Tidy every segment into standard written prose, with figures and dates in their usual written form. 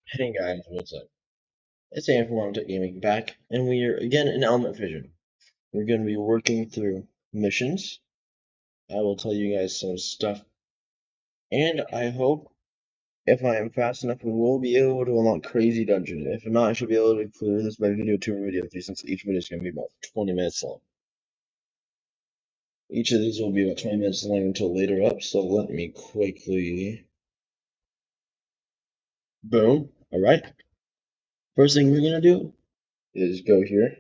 Hey guys, what's up? It's Ian from Tech Gaming back, and we are again in Element Fission. We're going to be working through missions. I will tell you guys some stuff, and I hope if I am fast enough, we will be able to unlock crazy dungeon. If not, I should be able to clear this by video 2 or video 3, since each video is going to be about 20 minutes long. Each of these will be about 20 minutes long until later up, so let me quickly. Boom. Alright. First thing we're going to do is go here,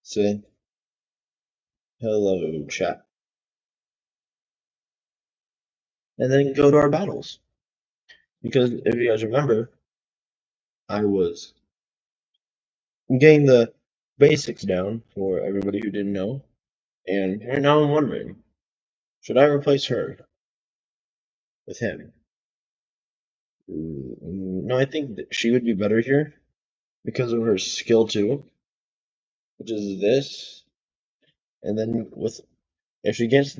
say hello, chat, and then go to our battles. Because if you guys remember, I was getting the basics down for everybody who didn't know. And right now I'm wondering, should I replace her with him? No, I think that she would be better here because of her skill too, which is this. And then with if she gets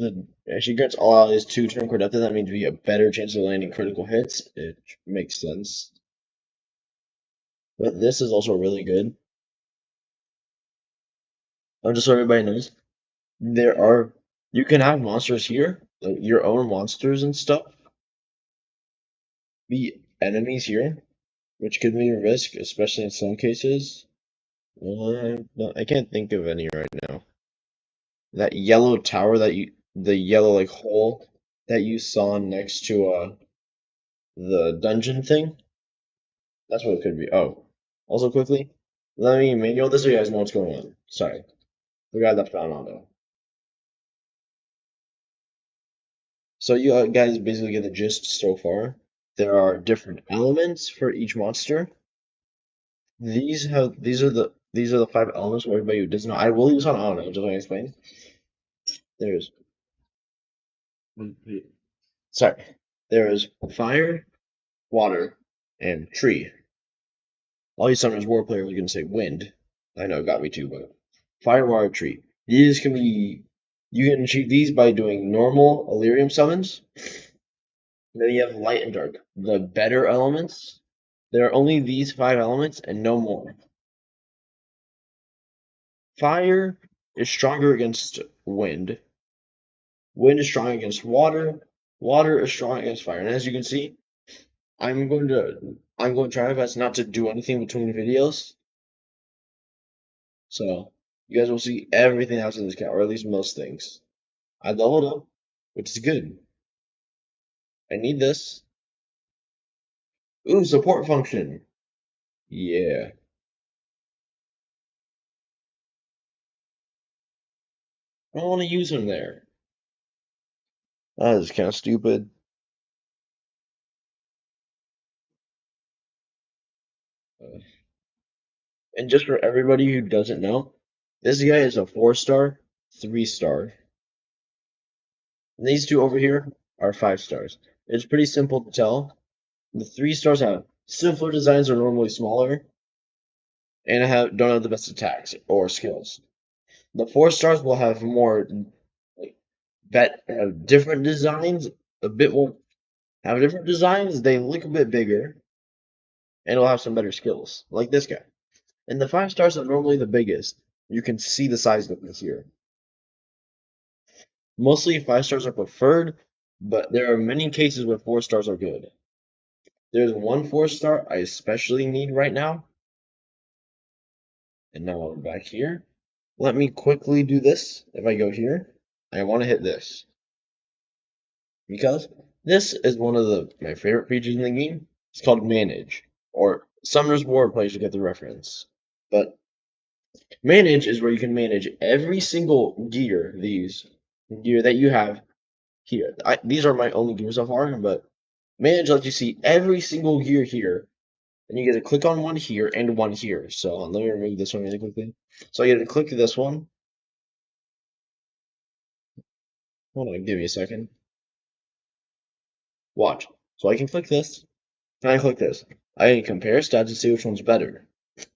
all allies 2 turn core depth, that means we have a better chance of landing critical hits. It makes sense. But this is also really good. Just so everybody knows, there are you can have monsters here, like your own monsters and stuff, be enemies here, which could be a risk, especially in some cases. No, I can't think of any right now. That yellow tower the yellow like hole that you saw next to the dungeon thing, that's what it could be. Oh, also quickly, let me manual this so you guys know what's going on. Sorry, forgot that found on though. So you guys basically get the gist so far. There are different elements for each monster. These are the 5 elements for everybody who doesn't know. I will use on auto, just like I explained. There's sorry. There is fire, water, and tree. All you summoners war players are gonna say wind. I know it got me too, but fire, water, tree. These can be you can achieve these by doing normal Illyrium summons. Then you have light and dark. The better elements. There are only these 5 elements and no more. Fire is stronger against wind. Wind is strong against water. Water is strong against fire. And as you can see, I'm going to try my best not to do anything between videos. So you guys will see everything else in this cat, or at least most things. I leveled up, which is good. I need this. Ooh, support function. Yeah. I don't want to use him there. That is kind of stupid. Uh, And just for everybody who doesn't know, this guy is a 4-star, 3-star. And these two over here are 5 stars. It's pretty simple to tell. The 3 stars have simpler designs, are normally smaller, and don't have the best attacks or skills. The 4 stars will have more like have different designs, a bit more have different designs. They look a bit bigger, and will have some better skills, like this guy. And the 5 stars are normally the biggest. You can see the size difference here. Mostly 5 stars are preferred, but there are many cases where 4 stars are good. There's one 4-star I especially need right now. And now we're back here. Let me quickly do this. If I go here, I want to hit this. Because this is one of my favorite features in the game. It's called Manage. Or Summoner's War players to get the reference. But Manage is where you can manage every single gear that you have here. These are my only gears so far, but Manage lets you see every single gear here. And you get to click on one here and one here. So let me remove this one really quickly. So I get to click this one. Hold on, give me a second. Watch. So I can click this, and I click this. I can compare stats to see which one's better.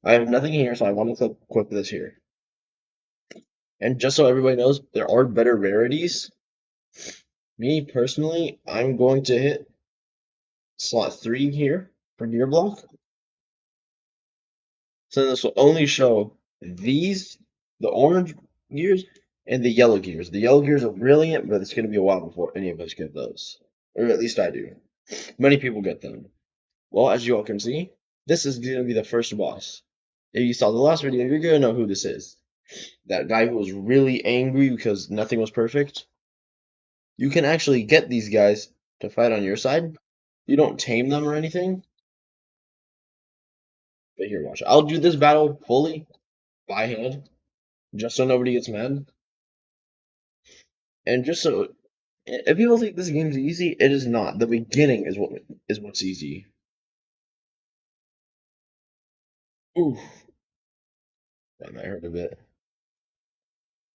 I have nothing here, so I want to click this here. And just so everybody knows, there are better rarities. Me personally, I'm going to hit slot 3 here. for gear block. So this will only show these, the orange gears, and the yellow gears. The yellow gears are brilliant, but it's going to be a while before any of us get those. Or at least I do. Many people get them. Well, as you all can see, this is going to be the first boss. If you saw the last video, you're going to know who this is. That guy who was really angry because nothing was perfect. You can actually get these guys to fight on your side. You don't tame them or anything. But here, watch. I'll do this battle fully by hand, just so nobody gets mad. And just so if people think this game's easy, it is not. The beginning is what's easy. Ooh, that might hurt a bit.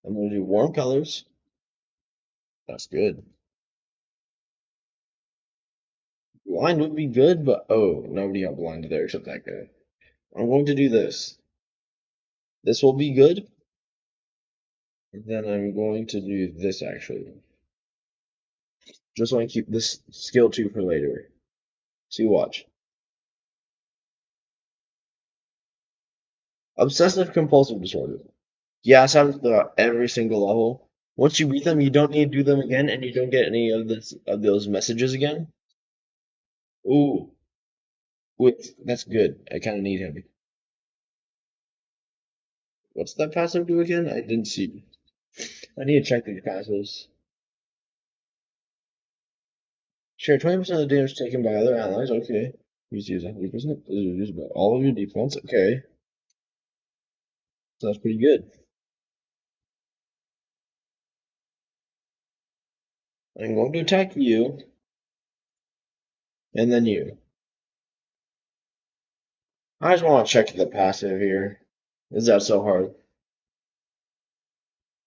I'm gonna do warm colors. That's good. Blind would be good, but oh, nobody got blind there except that guy. I'm going to do this. This will be good. And then I'm going to do this actually. Just want to keep this skill 2 for later. See, watch. Obsessive compulsive disorder. Yes, happens throughout every single level. Once you beat them, you don't need to do them again, and you don't get any of this of those messages again. Ooh, wait, that's good. I kind of need him. What's that passive do again? I didn't see. I need to check these passives. Sure, 20% of the damage taken by other allies. Okay. Use 100%. Is reduced by all of your defense. Okay. So that's pretty good. I'm going to attack you, and then you. I just want to check the passive here. Is that so hard?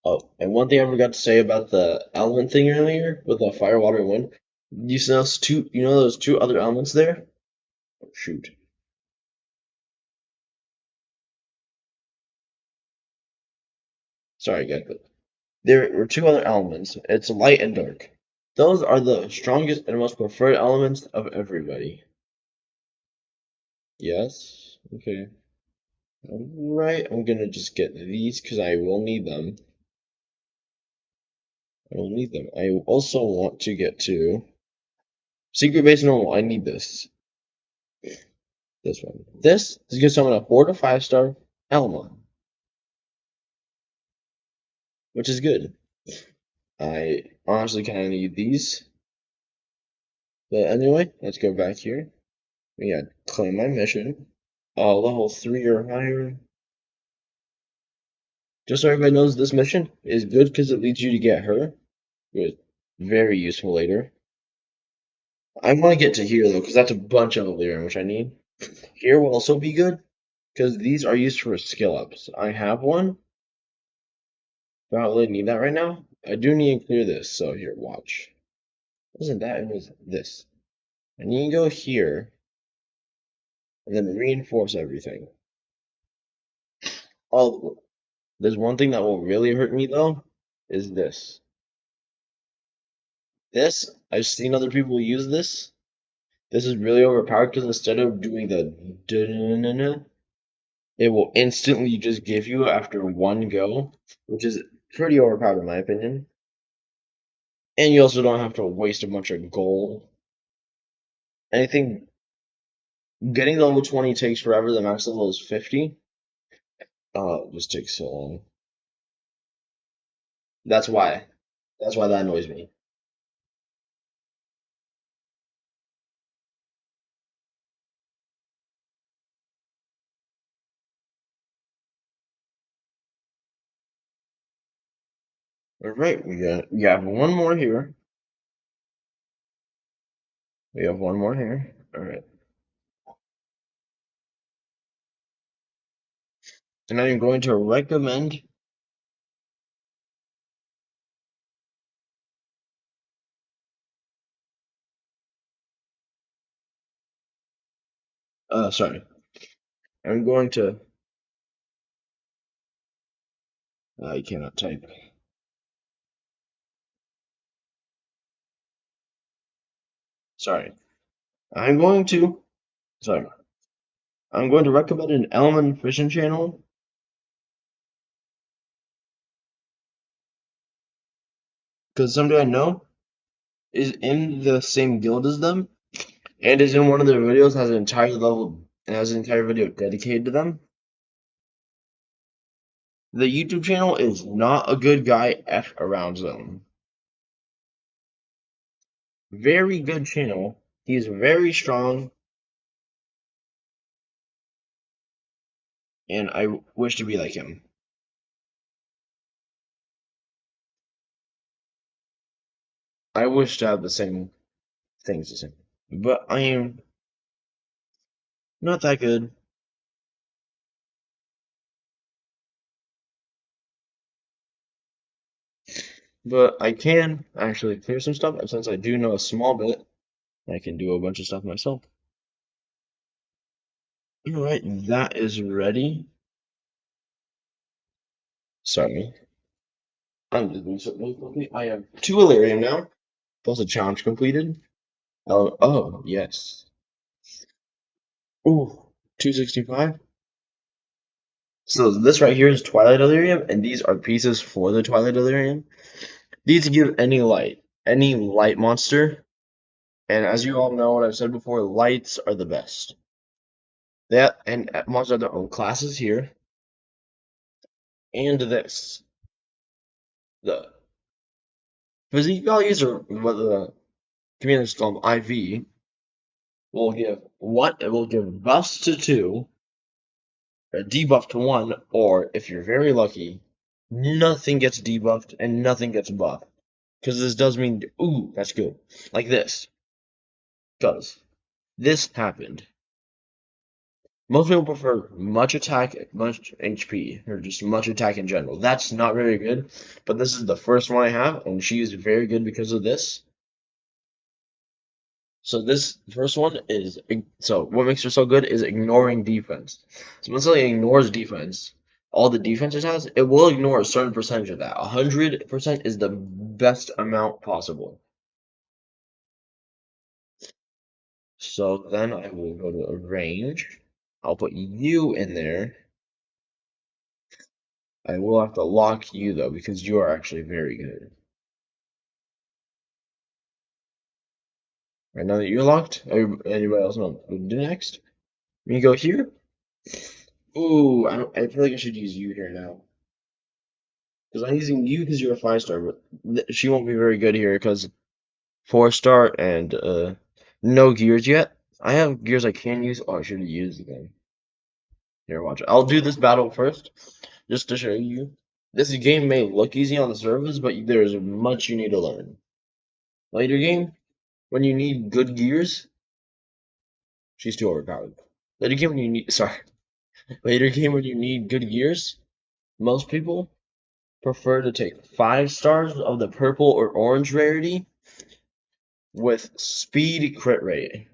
Oh, and one thing I forgot to say about the element thing earlier with the fire, water, and wind. You see those two? You know those two other elements there? Oh, shoot. Sorry, guys, but there were two other elements. It's light and dark. Those are the strongest and most preferred elements of everybody. Yes. Okay. Alright, I'm gonna just get these because I will need them. I will need them. I also want to get to Secret Base Normal. I need this. This one. This is gonna summon a 4 to 5 star element, which is good. I honestly kind of need these. But anyway, let's go back here. We got claim my mission. Level 3 or higher. Just so everybody knows, this mission is good because it leads you to get her. It's very useful later. I want to get to here though, because that's a bunch of Illyrium, which I need. Here will also be good, because these are used for skill ups. I have one, but I don't really need that right now. I do need to clear this, so here, watch. Wasn't that, it was this. I need to go here, and then reinforce everything. Oh, there's one thing that will really hurt me though, is this. This, I've seen other people use this. This is really overpowered because instead of doing the it will instantly just give you after one go, which is pretty overpowered in my opinion. And you also don't have to waste a bunch of gold. Anything getting the level 20 takes forever, the max level is 50. It just takes so long. That's why. That's why that annoys me. Alright, we have one more here. We have one more here. Alright. And I'm going to recommend sorry. I'm going to I cannot type. Sorry. I'm going to Sorry. I'm going to recommend an Element Fission channel because somebody I know is in the same guild as them and is in one of their videos, has an entire level and has an entire video dedicated to them. The YouTube channel is Not a Good Guy F Around Zone. Very good channel. He's very strong, and I wish to be like him. I wish to have the same things as him, but I am not that good. But I can actually clear some stuff, and since I do know a small bit, I can do a bunch of stuff myself. Alright, that is ready. Sorry. I'm just doing something really quickly. I have 2 Illyrium now, plus a challenge completed. Oh, yes. Ooh, 265. So this right here is Twilight Illyrium, and these are pieces for the Twilight Illyrium. These give any light monster, and as you all know what I've said before, lights are the best. That and monsters have their own classes here, and this. The physique values, or what the communities call them, IV, will give buffs to 2, a debuff to 1, or if you're very lucky, nothing gets debuffed and nothing gets buffed. Because this does mean, ooh, that's good. Like this. Because this happened. Most people prefer much attack, much HP, or just much attack in general. That's not very good, but this is the first one I have, and she's very good because of this. So this first one is, so what makes her so good is ignoring defense. So when something ignores defense, all the defense it has, it will ignore a certain percentage of that. 100% is the best amount possible. So then I will go to range. I'll put you in there. I will have to lock you though, because you are actually very good. Right now that you're locked, anybody else know what to do next? When you go here, ooh, I feel like I should use you here now. Because I'm using you because you're a 5 star, but she won't be very good here because 4 star and no gears yet. I have gears I can use. Oh, I should have used them. Here, watch. I'll do this battle first, just to show you. This game may look easy on the surface, but there's much you need to learn. Later game, when you need good gears, she's too overpowered. Later game when you need, sorry. Later game when you need good gears, most people prefer to take 5 stars of the purple or orange rarity with speed crit rate.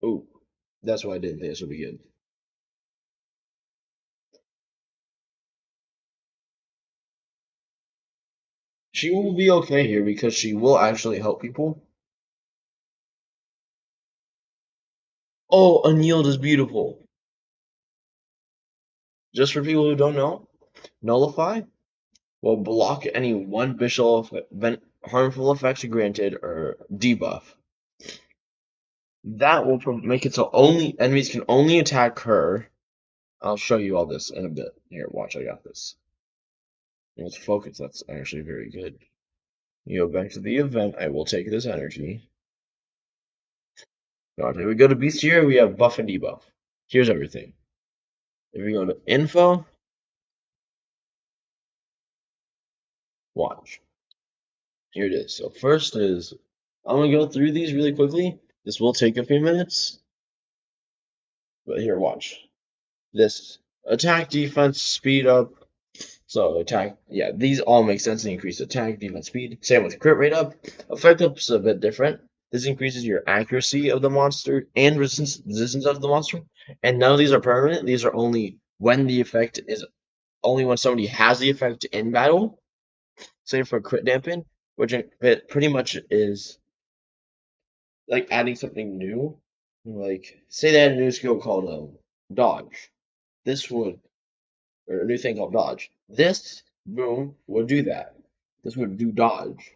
Oh, that's why I didn't think this would be good. She will be okay here because she will actually help people. Oh, Annealed is beautiful. Just for people who don't know, Nullify will block any one visual harmful effects granted or debuff. That will make it so only enemies can only attack her. I'll show you all this in a bit. Here, watch, I got this. Let's focus, that's actually very good. You go back to the event, I will take this energy. Alright, we go to bestiary, we have buff and debuff. Here's everything. If we go to info, watch. Here it is. So first is, I'm gonna go through these really quickly. This will take a few minutes, but here, watch. This attack, defense, speed up. So attack, yeah, these all make sense. They increase attack, defense, speed. Same with crit rate up. Effect up's a bit different. This increases your accuracy of the monster and resistance of the monster. And none of these are permanent. These are only when the effect is only when somebody has the effect in battle. Same for crit dampen, which it pretty much is like adding something new. Like say they had a new skill called dodge. This would or a new thing called dodge. This boom would do that. This would do dodge.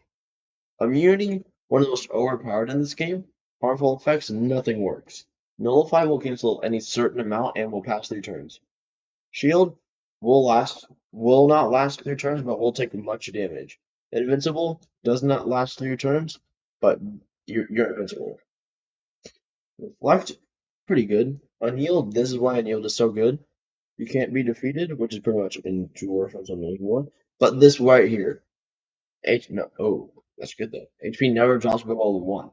Immunity, one of the most overpowered in this game. Harmful effects, nothing works. Nullify will cancel any certain amount and will pass through turns. Shield will not last through turns, but will take much damage. Invincible does not last through turns, but you're invincible. Left, pretty good. Unhealed, this is why Unhealed is so good. You can't be defeated, which is pretty much endure from something more. But this right here, no, oh, that's good though. HP never drops below 1,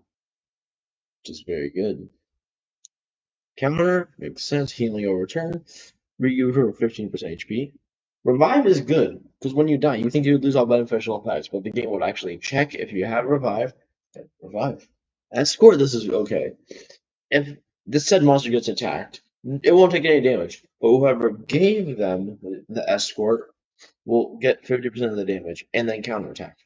which is very good. Counter makes sense. Healing over turn. Reuse for 15% HP. Revive is good because when you die, you think you would lose all beneficial effects, but the game would actually check if you have revive. Revive. Escort, this is okay. If this said monster gets attacked, it won't take any damage, but whoever gave them the escort will get 50% of the damage and then counterattack.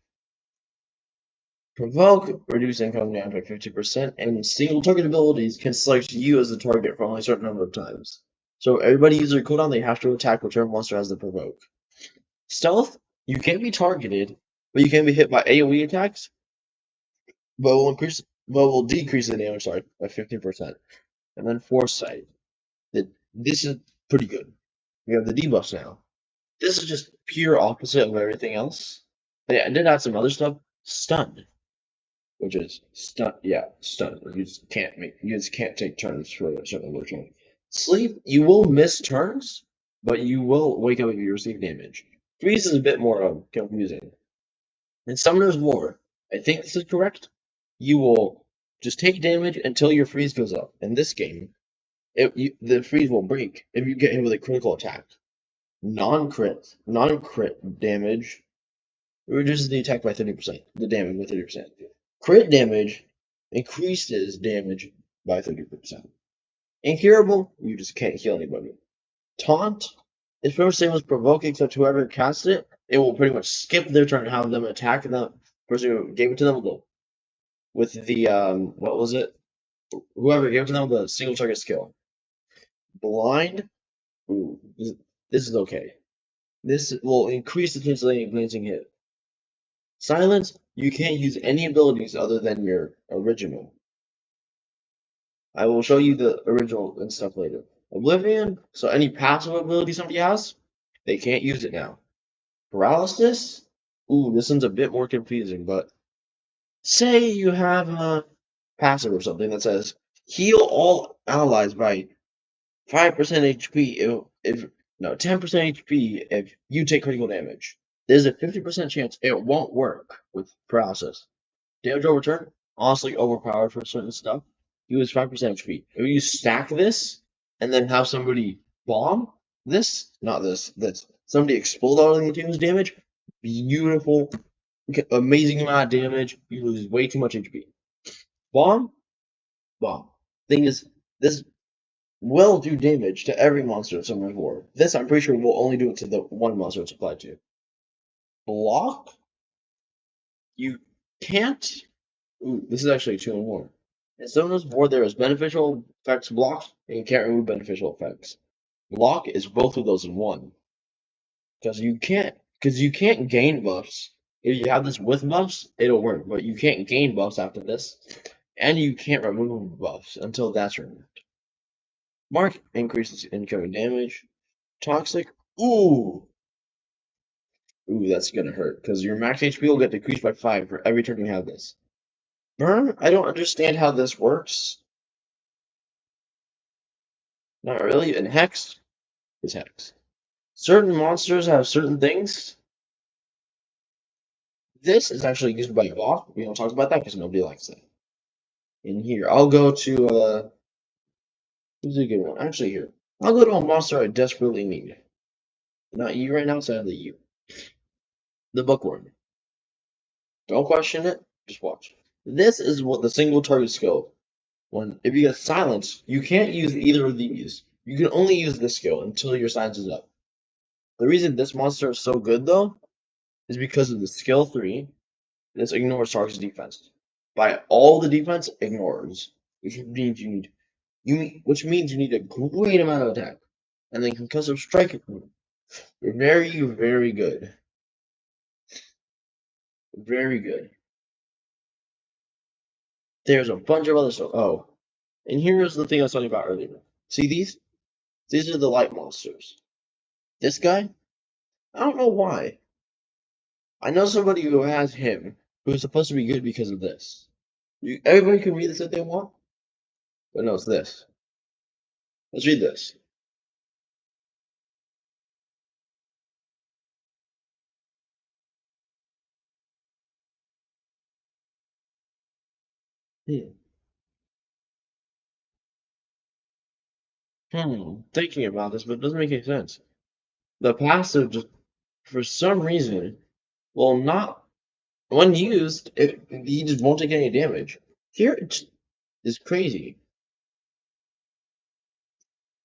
Provoke, reduce income damage by 50%, and single target abilities can select you as the target for only a certain number of times. So everybody uses their cooldown, they have to attack whichever monster has the provoke. Stealth, you can't be targeted, but you can be hit by AoE attacks, but will decrease the damage, sorry, by 15%. And then Foresight. This is pretty good. We have the debuffs now. This is just pure opposite of everything else. They did add some other stuff. Stun, which is stun. Yeah, stun. You just can't take turns for a certain amount of time. Sleep, you will miss turns, but you will wake up if you receive damage. Freeze is a bit more confusing. And Summoner's War, I think this is correct. You will just take damage until your freeze goes up. In this game, the freeze will break if you get hit with a critical attack. Non-crit damage reduces the attack by 30%, the damage by 30%. Crit damage increases damage by 30%. Incurable, you just can't heal anybody. Taunt is pretty much the same as provoke, except whoever casts it will pretty much skip their turn and have them attack the person who gave it to them with the what was it? Whoever gave it to them the single target skill. Blind, ooh, this is okay. This will increase the chance of a glancing hit. Silence, you can't use any abilities other than your original. I will show you the original and stuff later. Oblivion, so any passive ability somebody has, they can't use it now. Paralysis, ooh, this one's a bit more confusing, but say you have a passive or something that says heal all allies by 5% HP if no 10% HP if you take critical damage. There's a 50% chance it won't work with paralysis. Damage over turn, honestly overpowered for certain stuff. Use 5% HP. If you stack this and then have somebody bomb this, not this, somebody explode all of the continuous damage, beautiful, amazing amount of damage. You lose way too much HP. Bomb, bomb. Thing is, this will do damage to every monster in Summoner's War. This, I'm pretty sure, will only do it to the one monster it's applied to. Block, you can't. Ooh, this is actually 2 and 1. In Summoner's War, there is beneficial effects blocked, and you can't remove beneficial effects. Block is both of those in one. Because you can't gain buffs. If you have this with buffs, it'll work, but you can't gain buffs after this. And you can't remove buffs until that's removed. Mark increases incoming damage. Toxic, ooh. Ooh, that's gonna hurt, because your max HP will get decreased by 5 for every turn you have this. Burn, I don't understand how this works. Not really. And Hex is Hex. Certain monsters have certain things. This is actually used by Bach. We don't talk about that because nobody likes it. In here, I'll go to who's a good one? Actually, here. I'll go to a monster I desperately need. Not you right now, sadly you. The Bookworm. Don't question it, just watch. This is what the single target skill. If you get silence, you can't use either of these. You can only use this skill until your silence is up. The reason this monster is so good though is because of the skill 3. This ignores target's defense. by all the defense ignores, which means you need a great amount of attack, and then concussive strike. You're very, very good, very good. There's a bunch of other stuff. Oh, and here's the thing I was talking about earlier. See these? These are the light monsters. This guy, I don't know why. I know somebody who has him, who's supposed to be good because of this. Everybody can read this if they want, but no, it's this. Let's read this. Hmm. Thinking about this, but it doesn't make any sense. The passive just, for some reason, will not, when used, he just won't take any damage. Here, it's crazy.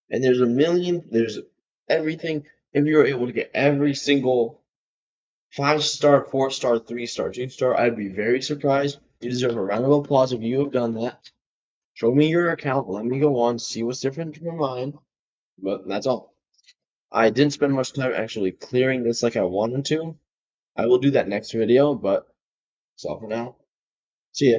And there's everything. If you were able to get every single 5-star, 4-star, 3-star, 2-star, I'd be very surprised. You deserve a round of applause if you have done that. Show me your account, let me go on, see what's different from mine. But that's all. I didn't spend much time actually clearing this like I wanted to. I will do that next video, but that's all for now. See ya.